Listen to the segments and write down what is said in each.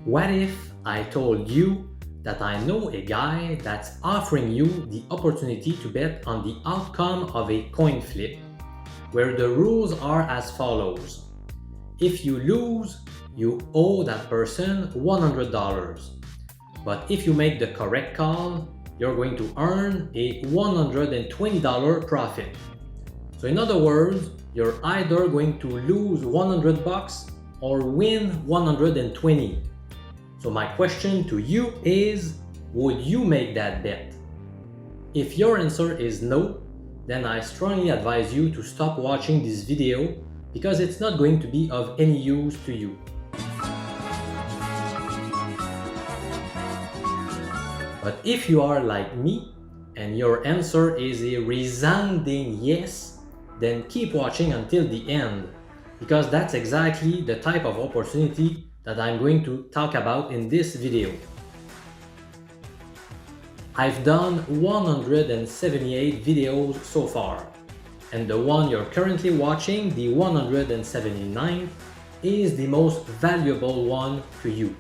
What if I told you that I know a guy that's offering you the opportunity to bet on the outcome of a coin flip, where the rules are as follows. If you lose, you owe that person $100. But if you make the correct call, you're going to earn a $120 profit. So in other words, you're either going to lose $100 or win 120. So my question to you is, would you make that bet? If your answer is no, then I strongly advise you to stop watching this video because it's not going to be of any use to you. But if you are like me and your answer is a resounding yes, then keep watching until the end, because that's exactly the type of opportunity that I'm going to talk about in this video. I've done 178 videos so far, and the one you're currently watching, the 179th, is the most valuable one to you.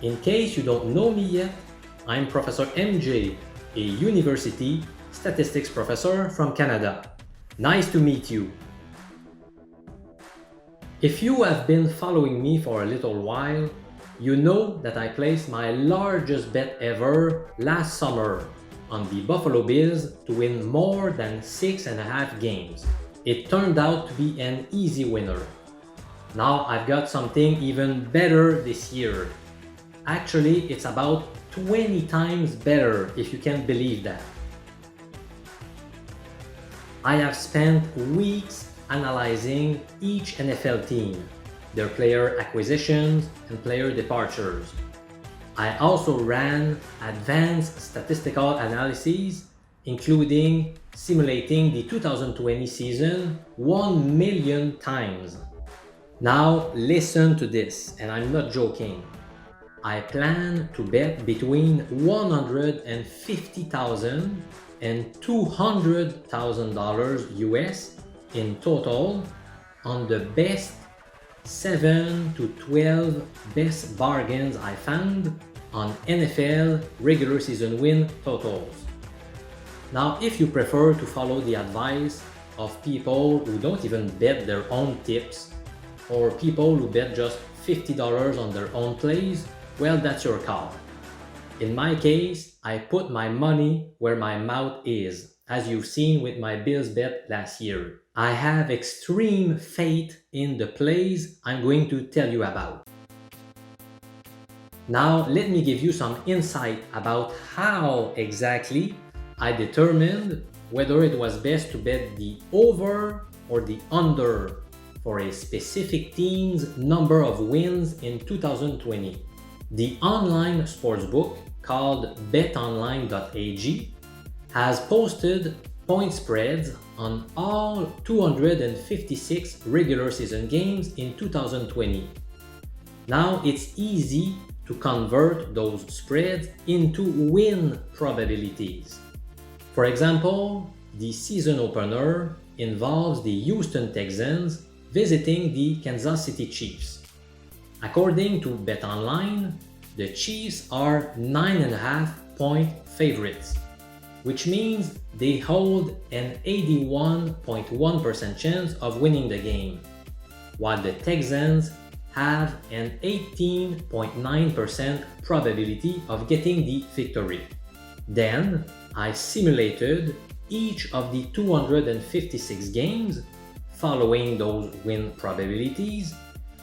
In case you don't know me yet, I'm Professor MJ, a university statistics professor from Canada. Nice to meet you. If you have been following me for a little while, you know that I placed my largest bet ever last summer on the Buffalo Bills to win more than 6.5 games. It turned out to be an easy winner. Now I've got something even better this year. Actually, it's about 20 times better, if you can believe that. I have spent weeks analyzing each NFL team, their player acquisitions and player departures. I also ran advanced statistical analyses, including simulating the 2020 season 1 million times. Now listen to this, and I'm not joking. I plan to bet between $150,000 and $200,000 US in total on the best 7 to 12 best bargains I found on NFL regular season win totals. Now, if you prefer to follow the advice of people who don't even bet their own tips, or people who bet just $50 on their own plays, well, that's your call. In my case, I put my money where my mouth is, as you've seen with my Bills bet last year. I have extreme faith in the plays I'm going to tell you about. Now, let me give you some insight about how exactly I determined whether it was best to bet the over or the under for a specific team's number of wins in 2020. The online sportsbook called betonline.ag has posted point spreads on all 256 regular season games in 2020. Now it's easy to convert those spreads into win probabilities. For example, the season opener involves the Houston Texans visiting the Kansas City Chiefs. According to BetOnline, the Chiefs are 9.5-point favorites, which means they hold an 81.1% chance of winning the game, while the Texans have an 18.9% probability of getting the victory. Then, I simulated each of the 256 games following those win probabilities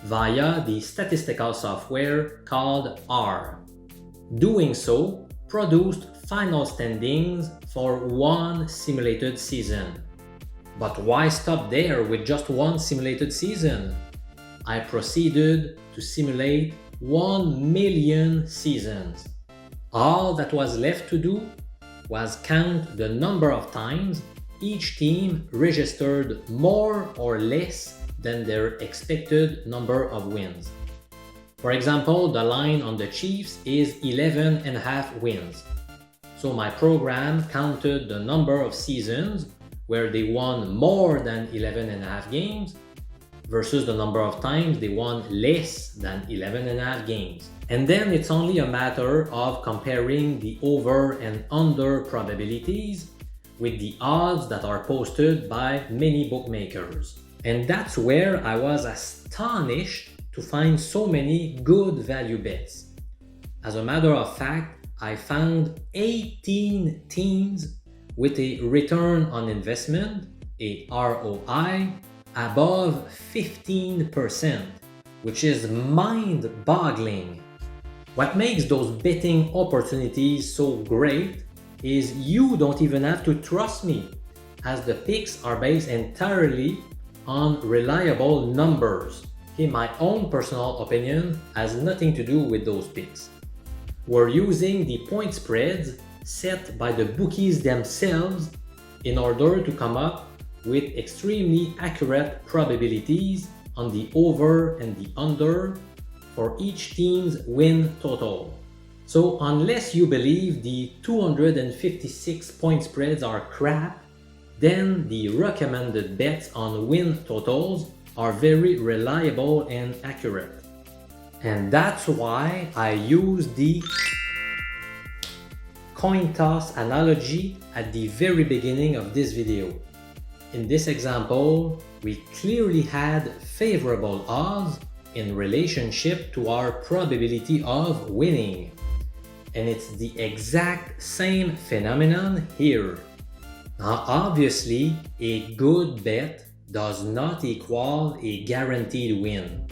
via the statistical software called R. Doing so produced final standings for one simulated season. But why stop there with just one simulated season? I proceeded to simulate 1 million seasons. All that was left to do was count the number of times each team registered more or less than their expected number of wins. For example, the line on the Chiefs is 11.5 wins. So my program counted the number of seasons where they won more than 11.5 games versus the number of times they won less than 11.5 games. And then it's only a matter of comparing the over and under probabilities with the odds that are posted by many bookmakers. And that's where I was astonished to find so many good value bets. As a matter of fact, I found 18 teams with a return on investment, a ROI, above 15%, which is mind-boggling. What makes those betting opportunities so great is you don't even have to trust me, as the picks are based entirely on reliable numbers. Okay, my own personal opinion has nothing to do with those picks. We're using the point spreads set by the bookies themselves in order to come up with extremely accurate probabilities on the over and the under for each team's win total. So unless you believe the 256 point spreads are crap, then the recommended bets on win totals are very reliable and accurate. And that's why I use the coin toss analogy at the very beginning of this video. In this example, we clearly had favorable odds in relationship to our probability of winning. And it's the exact same phenomenon here. Now, obviously, a good bet does not equal a guaranteed win.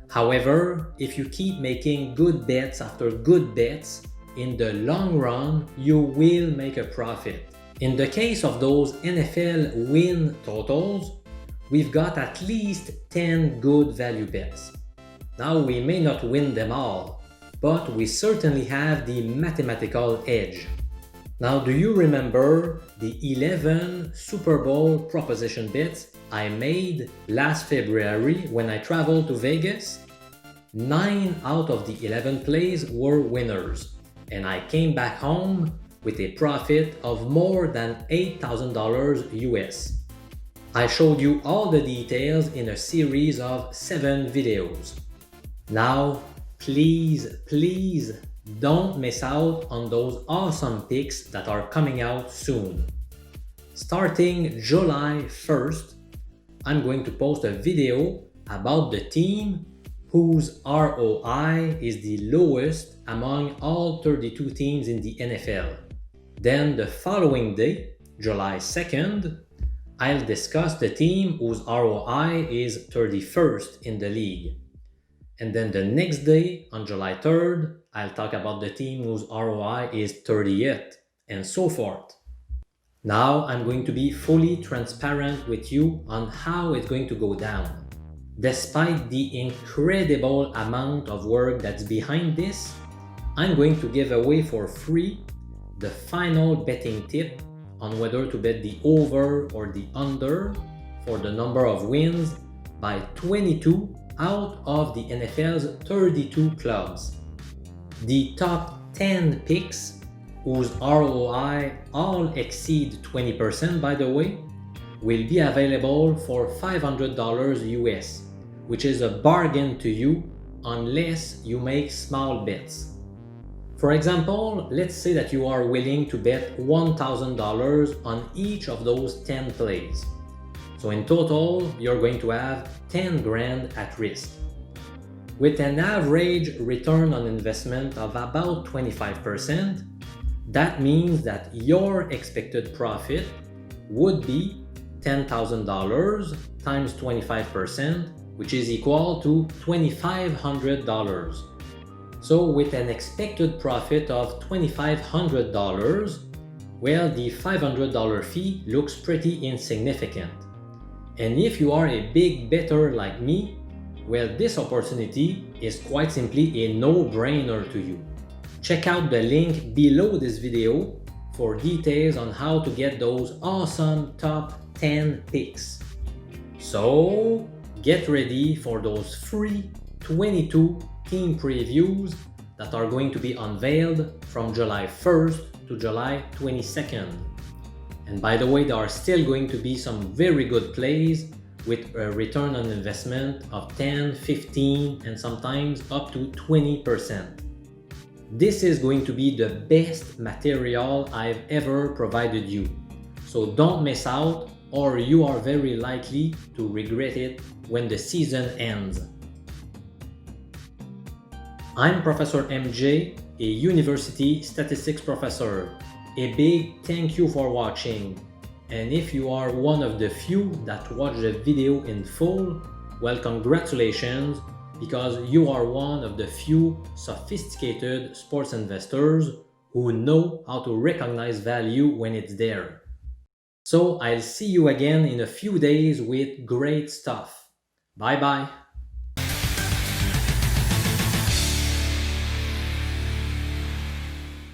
However, if you keep making good bets after good bets, in the long run, you will make a profit. In the case of those NFL win totals, we've got at least 10 good value bets. Now, we may not win them all, but we certainly have the mathematical edge. Now, do you remember the 11 Super Bowl proposition bets I made last February when I traveled to Vegas? 9 out of the 11 plays were winners, and I came back home with a profit of more than $8,000 US. I showed you all the details in a series of 7 videos. Now, please don't miss out on those awesome picks that are coming out soon. Starting July 1st, I'm going to post a video about the team whose ROI is the lowest among all 32 teams in the NFL. Then the following day, July 2nd, I'll discuss the team whose ROI is 31st in the league. And then the next day, on July 3rd, I'll talk about the team whose ROI is 30th, and so forth. Now I'm going to be fully transparent with you on how it's going to go down. Despite the incredible amount of work that's behind this, I'm going to give away for free the final betting tip on whether to bet the over or the under for the number of wins by 22 out of the NFL's 32 clubs. The top 10 picks, whose ROI all exceed 20% by the way, will be available for $500 US, which is a bargain to you unless you make small bets. For example, let's say that you are willing to bet $1,000 on each of those 10 plays. So in total, you're going to have 10 grand at risk. With an average return on investment of about 25%, that means that your expected profit would be $10,000 times 25%, which is equal to $2,500. So with an expected profit of $2,500, well, the $500 fee looks pretty insignificant. And if you are a big bettor like me, well, this opportunity is quite simply a no-brainer to you. Check out the link below this video for details on how to get those awesome top 10 picks. So, get ready for those free 22 team previews that are going to be unveiled from July 1st to July 22nd. And by the way, there are still going to be some very good plays with a return on investment of 10, 15, and sometimes up to 20%. This is going to be the best material I've ever provided you. So don't miss out, or you are very likely to regret it when the season ends. I'm Professor MJ, a university statistics professor. A big thank you for watching. And if you are one of the few that watched the video in full, well, congratulations, because you are one of the few sophisticated sports investors who know how to recognize value when it's there. So I'll see you again in a few days with great stuff. Bye bye.